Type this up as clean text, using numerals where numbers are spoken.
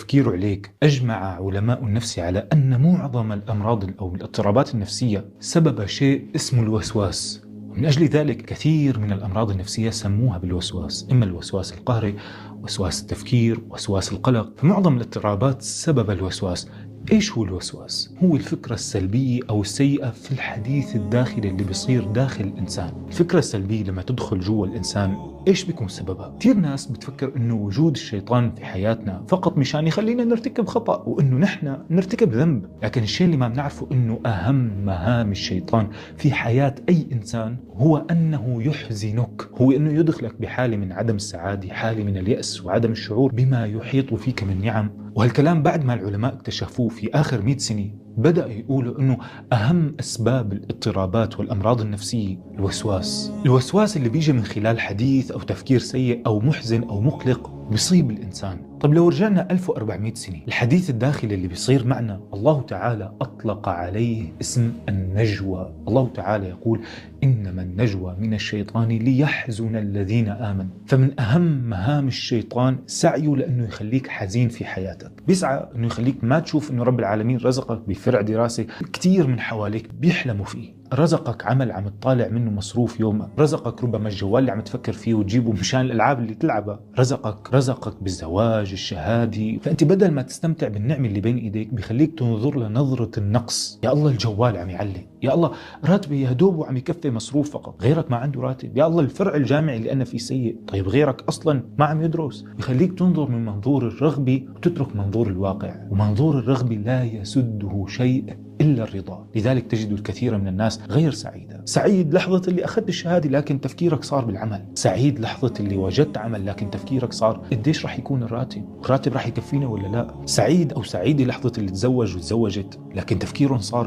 تفكيره عليك. أجمع علماء النفس على أن معظم الأمراض أو الاضطرابات النفسية سبب شيء اسمه الوسواس. من أجل ذلك كثير من الأمراض النفسية سموها بالوسواس، إما الوسواس القهري، وسواس التفكير، وسواس القلق. فمعظم الاضطرابات سبب الوسواس. إيش هو الوسواس؟ هو الفكرة السلبية أو السيئة في الحديث الداخلي اللي بيصير داخل الإنسان. الفكرة السلبية لما تدخل جوا الإنسان إيش بيكون سببها؟ كثير ناس بتفكر إنه وجود الشيطان في حياتنا فقط مشان يخلينا نرتكب خطأ وإنه نحن نرتكب ذنب. لكن الشيء اللي ما بنعرفه إنه أهم مهام الشيطان في حياة أي إنسان هو أنه يحزنك، هو أنه يدخلك بحالة من عدم السعادة، حالة من اليأس وعدم الشعور بما يحيط فيك من نعم. وهالكلام بعد ما العلماء اكتشفوه في آخر 100 سنة، بدأ يقولوا أنه أهم أسباب الاضطرابات والأمراض النفسية الوسواس اللي بيجي من خلال حديث أو تفكير سيء أو محزن أو مقلق بيصيب الإنسان. طب لو رجعنا 1400 سنة، الحديث الداخلي اللي بيصير معنا الله تعالى أطلق عليه اسم النجوى. الله تعالى يقول إنما النجوى من الشيطان ليحزن الذين آمنوا. فمن أهم مهام الشيطان سعيه لأنه يخليك حزين في حياتك، بيسعى أنه يخليك ما تشوف أنه رب العالمين رزقك بفرع دراسة كتير من حواليك بيحلموا فيه، رزقك عمل عم تطالع منه مصروف يومك، رزقك ربما الجوال اللي عم تفكر فيه وتجيبه مشان الألعاب اللي تلعبها، رزقك بالزواج، الشهادة. فأنت بدل ما تستمتع بالنعمة اللي بين إيديك بيخليك تنظر لنظرة النقص. يا الله الجوال عم يعلق، يا الله راتبي يا دوب وعم يكفي مصروف فقط، غيرك ما عنده راتب، يا الله الفرع الجامعي اللي أنا فيه سيء، طيب غيرك أصلا ما عم يدرس. بيخليك تنظر من منظور الرغبة وتترك منظور الواقع، ومنظور الرغبة لا يسده شيء إلا الرضا. لذلك تجد الكثير من الناس غير سعيدة. سعيد لحظة اللي أخذت الشهادة لكن تفكيرك صار بالعمل، سعيد لحظة اللي وجدت عمل لكن تفكيرك صار قديش رح يكون الراتب رح يكفينا ولا لا، سعيد أو سعيدة لحظة اللي تزوج وتزوجت لكن تفكيرهم صار